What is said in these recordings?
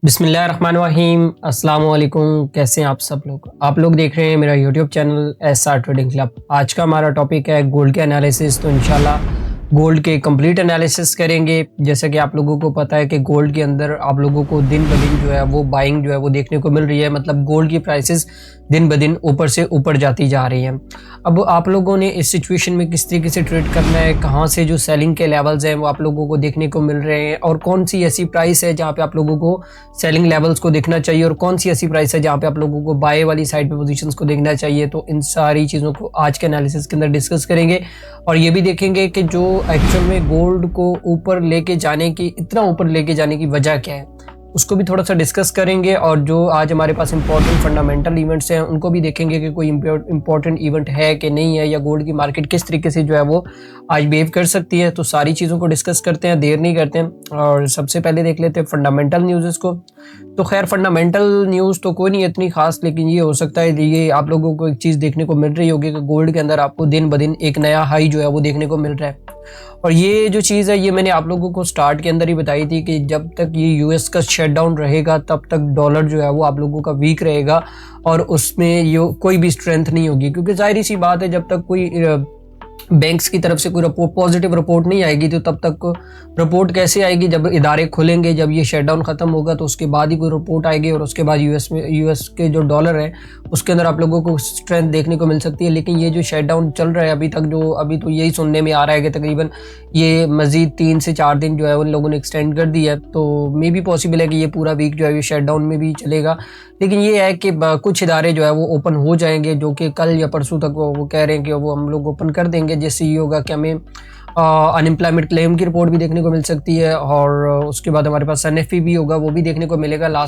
बिस्मिल्लाहिर्रहमानिर्रहीम। अस्सलाम वालेकुम। कैसे हैं आप लोग देख रहे हैं मेरा YouTube channel SR trading club. आज का हमारा टॉपिक है गोल्ड के एनालिसिस। तो इंशाल्लाह गोल्ड के कंप्लीट एनालिसिस करेंगे। जैसा कि आप लोगों को पता है कि गोल्ड के अंदर आप लोगों को दिन ब दिन जो है वो बाइंग जो है वो देखने को मिल रही है। मतलब गोल्ड की प्राइसेस दिन ब दिन ऊपर से ऊपर जाती जा रही हैं। अब आप लोगों ने इस सिचुएशन में किस तरीके से ट्रेड करना है, कहाँ से जो सेलिंग के लेवल्स हैं वो आप लोगों को देखने को मिल रहे हैं, और कौन सी ऐसी प्राइस है जहाँ पे आप लोगों को सेलिंग लेवल्स को देखना चाहिए, और कौन सी ऐसी प्राइस है जहाँ पे आप लोगों को बाय वाली साइड पे पोजीशंस को देखना चाहिए। तो इन सारी चीज़ों को आज के एनालिसिस के अंदर डिस्कस करेंगे, और ये भी देखेंगे कि जो एक्चुअल में गोल्ड को ऊपर लेके जाने की, इतना ऊपर लेके जाने की वजह क्या है, उसको भी थोड़ा सा डिस्कस करेंगे। और जो आज हमारे पास इंपॉर्टेंट फंडामेंटल इवेंट्स हैं उनको भी देखेंगे कि कोई इंपॉर्टेंट इवेंट है कि नहीं है, या गोल्ड की मार्केट किस तरीके से जो है वो आज बिहेव कर सकती है। तो सारी चीज़ों को डिस्कस करते हैं, देर नहीं करते हैं। और सबसे पहले देख लेते हैं फंडामेंटल न्यूज़ को। तो खैर फंडामेंटल न्यूज़ तो कोई नहीं इतनी खास, लेकिन ये हो सकता है ये आप लोगों को एक चीज़ देखने को मिल रही होगी कि गोल्ड के अंदर आपको दिन ब दिन एक नया हाई जो है वो देखने को मिल रहा है। और ये जो चीज़ है ये मैंने आप लोगों को स्टार्ट के अंदर ही बताई थी कि जब तक ये यूएस का शटडाउन रहेगा तब तक डॉलर जो है वो आप लोगों का वीक रहेगा, और उसमें ये कोई भी स्ट्रेंथ नहीं होगी। क्योंकि जाहिर सी बात है, जब तक कोई बैंक्स की तरफ से कोई पॉजिटिव रिपोर्ट नहीं आएगी तो तब तक रिपोर्ट कैसे आएगी? जब इदारे खुलेंगे, जब ये शटडाउन ख़त्म होगा तो उसके बाद ही कोई रिपोर्ट आएगी, और उसके बाद यूएस के जो डॉलर है उसके अंदर आप लोगों को स्ट्रेंथ देखने को मिल सकती है। लेकिन ये जो शटडाउन चल रहा है अभी तो यही सुनने में आ रहा है कि तकरीबन ये मज़ीद 3 से 4 दिन जो है उन लोगों ने एक्सटेंड कर दिया है। तो मे भी पॉसिबल है कि ये पूरा वीक जो है ये शटडाउन में भी चलेगा। लेकिन ये है कि कुछ इदारे जो है वो ओपन हो जाएंगे, जो कि कल या परसों तक वो कह रहे हैं कि वो हम लोग ओपन कर देंगे। जैसे ये होगा कि हमें अनएम्प्लॉयमेंट क्लेम की रिपोर्ट भी देखने को मिल सकती है, और उसके बाद हमारे पास एनएफपी भी होगा, वो भी देखने को मिलेगा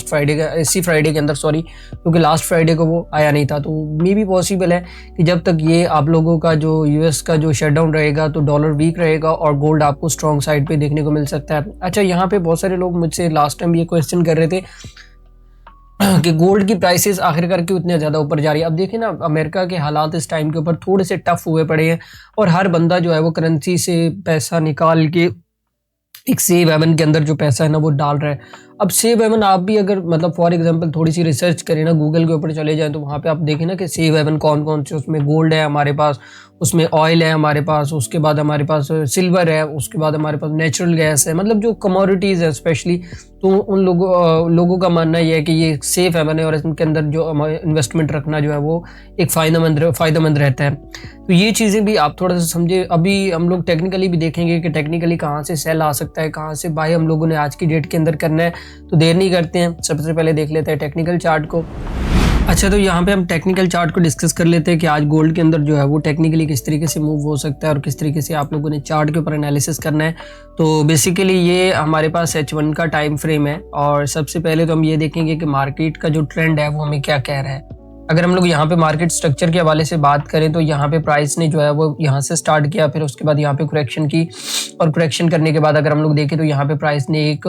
इसी फ्राइडे के अंदर, सॉरी, क्योंकि लास्ट फ्राइडे को वो आया नहीं था। तो मे भी पॉसिबल है कि जब तक ये आप लोगों का जो यूएस का जो शटडाउन रहेगा तो डॉलर वीक रहेगा और गोल्ड आपको स्ट्रॉन्ग साइड पे देखने को मिल सकता है। अच्छा, यहाँ पे बहुत सारे लोग मुझसे लास्ट टाइम ये क्वेश्चन कर रहे थे कि गोल्ड की प्राइसेस आखिरकार क्यों इतने ज़्यादा ऊपर जा रही है। अब देखिए ना, अमेरिका के हालात इस टाइम के ऊपर थोड़े से टफ हुए पड़े हैं, और हर बंदा जो है वो करेंसी से पैसा निकाल के एक सेव हेवन के अंदर जो पैसा है ना वो डाल रहा है। अब सेव हेवन आप भी अगर मतलब फॉर एग्जांपल थोड़ी सी रिसर्च करें ना, गूगल के ऊपर चले जाएं, तो वहाँ पे आप देखें ना कि सेव हेवन कौन कौन से, उसमें गोल्ड है हमारे पास, उसमें ऑयल है हमारे पास, उसके बाद हमारे पास सिल्वर है, उसके बाद हमारे पास नेचुरल गैस है, मतलब जो कमोडिटीज़ है स्पेशली। तो उन लोगों का मानना यह है कि ये सेफ हेवन है, और इनके अंदर जो इन्वेस्टमेंट रखना जो है वो एक फ़ायदेमंद रहता है। तो ये चीज़ें भी आप थोड़ा सा समझे। अभी हम लोग टेक्निकली भी देखेंगे कि टेक्निकली कहाँ से सेल आ सकता है, कहाँ से बाय हम लोगों ने आज की डेट के अंदर करना है। तो देर नहीं करते हैं, सबसे पहले देख लेते हैं टेक्निकल चार्ट को। अच्छा, तो यहाँ पे हम टेक्निकल चार्ट को डिस्कस कर लेते हैं कि आज गोल्ड के अंदर जो है वो टेक्निकली किस तरीके से मूव हो सकता है, और किस तरीके से आप लोगों ने चार्ट के ऊपर एनालिसिस करना है। तो बेसिकली ये हमारे पास H1 का टाइम फ्रेम है, और सबसे पहले तो हम ये देखेंगे कि मार्केट का जो ट्रेंड है वो हमें क्या कह रहा है। अगर हम लोग यहाँ पे मार्केट स्ट्रक्चर के हवाले से बात करें तो यहाँ पे प्राइस ने जो है वो यहाँ से स्टार्ट किया, फिर उसके बाद यहाँ पे करेक्शन की, और करेक्शन करने के बाद अगर हम लोग देखें तो यहाँ पे प्राइस ने एक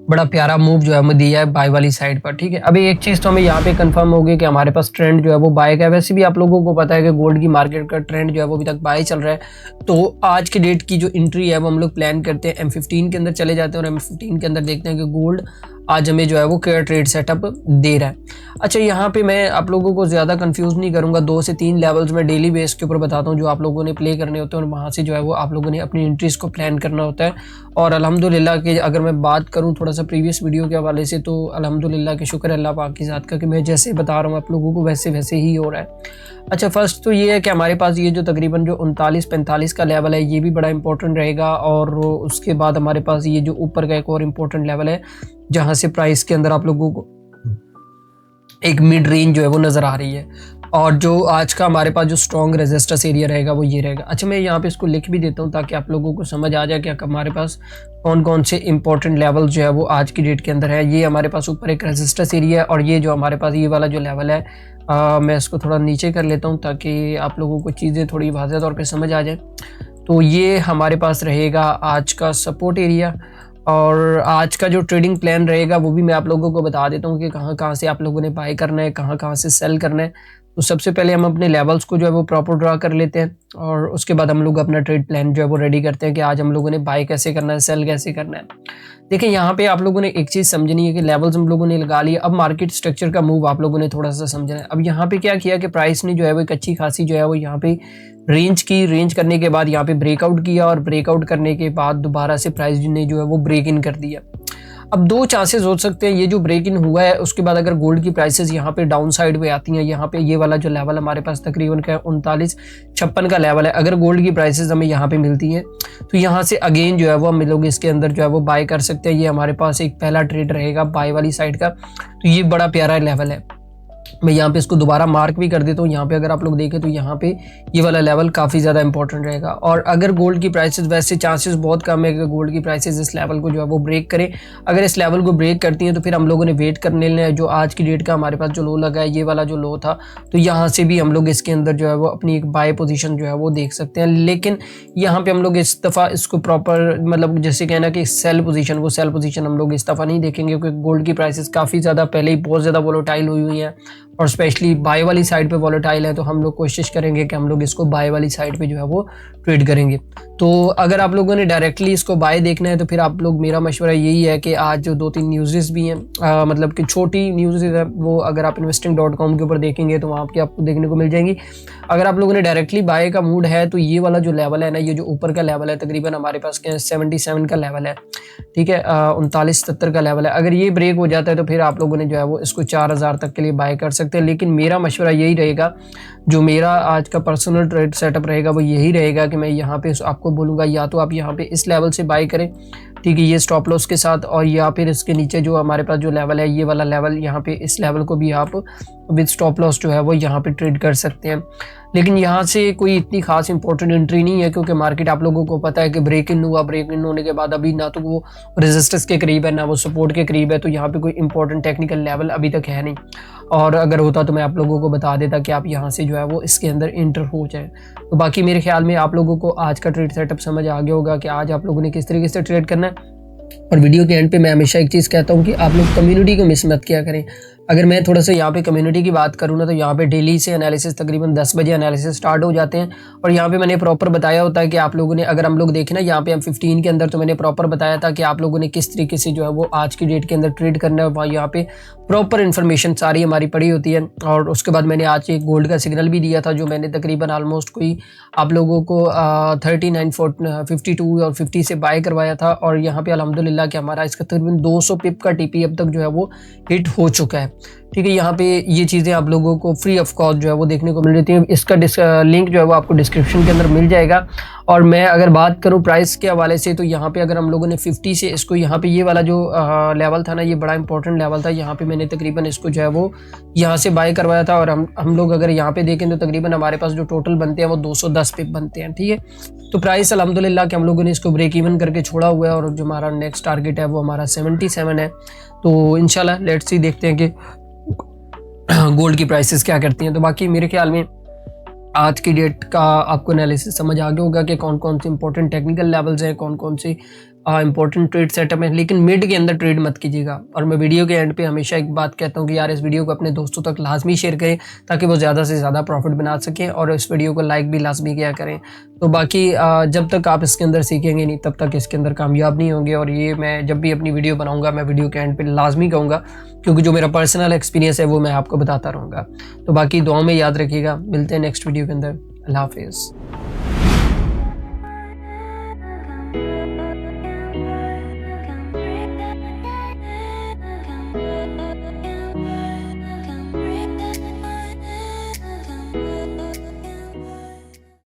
बड़ा प्यारा मूव जो है हमें दिया है बाय वाली साइड पर। ठीक है, अभी एक चीज़ तो हमें यहाँ पे कंफर्म होगी कि हमारे पास ट्रेंड जो है वो बाय का है। वैसे भी आप लोगों को पता है कि गोल्ड की मार्केट का ट्रेंड जो है वो अभी तक बाय चल रहा है। तो आज की डेट की जो एंट्री है वो हम लोग प्लान करते हैं M15 के अंदर चले जाते हैं, और M15 के अंदर देखते हैं कि गोल्ड आज हमें जो है वो क्या ट्रेड सेटअप दे रहा है। अच्छा, यहाँ पे मैं आप लोगों को ज़्यादा कंफ्यूज नहीं करूँगा, 2 से 3 लेवल्स में डेली बेस के ऊपर बताता हूँ जो आप लोगों ने प्ले करने होते हैं, और वहाँ से जो है वो आप लोगों ने अपनी एंट्रीज को प्लान करना होता है। और अल्हम्दुलिल्लाह कि अगर मैं बात करूँ थोड़ा सा प्रीवियस वीडियो के हवाले से, तो अल्हम्दुलिल्लाह के शुक्र अल्लाह पाक की ज़ात का कि मैं जैसे बता रहा हूँ आप लोगों को वैसे ही हो रहा है। अच्छा, फर्स्ट तो ये है कि हमारे पास ये जो तकरीबन जो 39-45 का लेवल है ये भी बड़ा इंपॉर्टेंट रहेगा, और उसके बाद हमारे पास ये जो ऊपर का एक और इम्पोर्टेंट लेवल है जहाँ से प्राइस के अंदर आप लोगों को एक मिड रेंज जो है वो नज़र आ रही है। और जो आज का हमारे पास जो स्ट्रॉन्ग रेजिस्टेंस एरिया रहेगा वो ये रहेगा। अच्छा, मैं यहाँ पे इसको लिख भी देता हूँ ताकि आप लोगों को समझ आ जाए कि हमारे पास कौन कौन से इंपॉर्टेंट लेवल जो है वो आज की डेट के अंदर है। ये हमारे पास ऊपर एक रेजिस्टेंस एरिया है, और ये जो हमारे पास ये वाला जो लेवल है मैं इसको थोड़ा नीचे कर लेता हूँ ताकि आप लोगों को चीज़ें थोड़ी वाज़ेह तौर पर समझ आ जाए। तो ये हमारे पास रहेगा आज का सपोर्ट एरिया, और आज का जो ट्रेडिंग प्लान रहेगा वो भी मैं आप लोगों को बता देता हूँ कि कहाँ कहाँ से आप लोगों ने बाय करना है, कहाँ कहाँ से सेल करना है। तो सबसे पहले हम अपने लेवल्स को जो है वो प्रॉपर ड्रा कर लेते हैं और उसके बाद हम लोग अपना ट्रेड प्लान जो है वो रेडी करते हैं कि आज हम लोगों ने बाय कैसे करना है, सेल कैसे करना है। देखिए यहाँ पे आप लोगों ने एक चीज़ समझनी है कि लेवल्स हम लोगों ने लगा लिए, अब मार्केट स्ट्रक्चर का मूव आप लोगों ने थोड़ा सा समझना है। अब यहाँ पे क्या किया कि प्राइस ने जो है वो एक अच्छी खासी जो है वो यहाँ पे रेंज करने के बाद यहाँ पे ब्रेकआउट किया और ब्रेकआउट करने के बाद दोबारा से प्राइस ने जो है वो ब्रेक इन कर दिया। अब दो चांसेस हो सकते हैं, ये जो ब्रेक इन हुआ है उसके बाद अगर गोल्ड की प्राइसेस यहाँ पे डाउन साइड पे आती हैं, यहाँ पे ये वाला जो लेवल हमारे पास तकरीबन क्या 39.56 का लेवल है, अगर गोल्ड की प्राइसेस हमें यहाँ पे मिलती हैं तो यहाँ से अगेन जो है वो हम लोग इसके अंदर जो है वो बाय कर सकते हैं। ये हमारे पास एक पहला ट्रेड रहेगा बाय वाली साइड का, तो ये बड़ा प्यारा लेवल है। मैं यहाँ पे इसको दोबारा मार्क भी कर देता हूँ। यहाँ पे अगर आप लोग देखें तो यहाँ पे ये वाला लेवल काफ़ी ज़्यादा इंपॉर्टेंट रहेगा। और अगर गोल्ड की प्राइसेस, वैसे चांसेस बहुत कम है कि गोल्ड की प्राइसेस इस लेवल को जो है वो ब्रेक करें। अगर इस लेवल को ब्रेक करती हैं तो फिर हम लोगों ने वेट करने लेना है। जो आज की डेट का हमारे पास जो लो लगा है, ये वाला जो लो था, तो यहाँ से भी हम लोग इसके अंदर जो है वो अपनी एक बाय पोजीशन जो है वो देख सकते हैं। लेकिन यहाँ पे हम लोग इस दफ़ा इसको प्रॉपर मतलब जैसे कहना कि सेल पोजीशन हम लोग इस दफ़ा नहीं देखेंगे, क्योंकि गोल्ड की प्राइसेस काफ़ी ज़्यादा पहले ही बहुत ज़्यादा वोलेटाइल हुई हैं और स्पेशली बाय वाली साइड पे वॉलेटाइल है, तो हम लोग कोशिश करेंगे कि हम लोग इसको बाय वाली साइड पे जो है वो ट्रेड करेंगे। तो अगर आप लोगों ने डायरेक्टली इसको बाय देखना है तो फिर आप लोग, मेरा मशवरा यही है कि आज जो 2-3 न्यूज़ भी हैं, मतलब कि छोटी न्यूज़ है, वो अगर आप investing.com के ऊपर देखेंगे तो वहाँ पे आपको देखने को मिल जाएंगी। अगर आप लोगों ने डायरेक्टली बाय का मूड है तो ये वाला जो लेवल है ना, ये जो ऊपर का लेवल है तकरीबन हमारे पास 77 का लेवल है, ठीक है, 39-70 का लेवल है। अगर ये ब्रेक हो जाता है तो फिर आप लोगों ने जो है वो इसको 4000 तक के लिए बाय कर सकते हैं। लेकिन मेरा मशवरा यही रहेगा, जो मेरा आज का पर्सनल ट्रेड सेटअप रहेगा वो यही रहेगा कि मैं यहाँ पे आपको बोलूँगा या तो आप यहाँ पे इस लेवल से बाय करें, ठीक है, ये स्टॉप लॉस के साथ, और या फिर इसके नीचे जो हमारे पास जो लेवल है, ये वाला लेवल, यहाँ पे इस लेवल को भी आप विद स्टॉप लॉस जो है वो यहाँ पे ट्रेड कर सकते हैं। लेकिन यहाँ से कोई इतनी खास इंपॉर्टेंट एंट्री नहीं है, क्योंकि मार्केट आप लोगों को पता है कि ब्रेक इन हुआ, ब्रेक इन होने के बाद अभी ना तो वो रेजिस्टेंस के करीब है ना वो सपोर्ट के करीब है, तो यहाँ पे कोई इंपॉर्टेंट टेक्निकल लेवल अभी तक है नहीं। और अगर होता तो मैं आप लोगों को बता देता कि आप यहाँ से जो है वो इसके अंदर इंटर हो जाए। तो बाकी मेरे ख्याल में आप लोगों को आज का ट्रेड सेटअप समझ आ गया होगा कि आज आप लोगों ने किस तरीके से ट्रेड करना है। और वीडियो के एंड पे मैं हमेशा एक चीज़ कहता हूँ कि आप लोग कम्युनिटी को मिस मत किया करें। अगर मैं थोड़ा सा यहाँ पे कम्युनिटी की बात करूँ ना, तो यहाँ पे डेली से एनालिसिस तकरीबन 10 बजे एनालिसिस स्टार्ट हो जाते हैं। और यहाँ पे मैंने प्रॉपर बताया होता है कि आप लोगों ने, अगर हम लोग देखें ना यहाँ पे हम 15 के अंदर, तो मैंने प्रॉपर बताया था कि आप लोगों ने किस तरीके से जो है वो आज की डेट के अंदर ट्रेड करना है। वहाँ यहाँ पे प्रॉपर इन्फॉर्मेशन सारी हमारी पड़ी होती है। और उसके बाद मैंने आज एक गोल्ड का सिग्नल भी दिया था, जो मैंने तकरीबन ऑलमोस्ट कोई आप लोगों को 39.52 और 50 से बाय करवाया था। और यहाँ पे अल्हम्दुलिल्लाह कि हमारा इसका तकरीबन 200 पिप का टीपी अब तक जो है वो हिट हो चुका है, ठीक है। यहाँ पे ये चीज़ें आप लोगों को फ्री ऑफ कॉस्ट जो है वो देखने को मिल रही है। इसका लिंक जो है वो आपको डिस्क्रिप्शन के अंदर मिल जाएगा। और मैं अगर बात करूँ प्राइस के हवाले से, तो यहाँ पे अगर हम लोगों ने 50 से इसको, यहाँ पे ये वाला जो लेवल था ना, ये बड़ा इंपॉर्टेंट लेवल था। यहाँ पे मैंने तकरीबन इसको जो है वो यहाँ से बाय करवाया था। और हम लोग अगर यहाँ पे देखें तो तकरीबन हमारे पास जो टोटल बनते हैं वो 210 पिप बनते हैं, ठीक है। तो प्राइस अल्हम्दुलिल्लाह कि हम लोगों ने इसको ब्रेक इवन करके छोड़ा हुआ है। और जो हमारा नेक्स्ट टारगेट है वो हमारा 77 है। तो इंशाल्लाह लेट्स सी, देखते हैं कि गोल्ड की प्राइसेस क्या करती हैं। तो बाकी मेरे ख्याल में आज की डेट का आपको एनालिसिस समझ आ गया होगा कि कौन कौन से इंपॉर्टेंट टेक्निकल लेवल्स हैं, कौन कौन से इंपॉर्टेंट ट्रेड सेटअप है। लेकिन मिड के अंदर ट्रेड मत कीजिएगा। और मैं वीडियो के एंड पे हमेशा एक बात कहता हूँ कि यार इस वीडियो को अपने दोस्तों तक लाजमी शेयर करें, ताकि वो ज़्यादा से ज़्यादा प्रॉफिट बना सकें। और इस वीडियो को लाइक भी लाजमी किया करें। तो बाकी जब तक आप इसके अंदर सीखेंगे नहीं, तब तक इसके अंदर कामयाब नहीं होंगे। और ये मैं जब भी अपनी वीडियो बनाऊँगा, मैं वीडियो के एंड पे लाजमी कहूँगा, क्योंकि जो मेरा पर्सनल एक्सपीरियंस है वो मैं आपको बताता रहूँगा। तो बाकी दुआओं में याद रखिएगा। मिलते हैं नेक्स्ट वीडियो के अंदर। अल्लाह हाफिज़।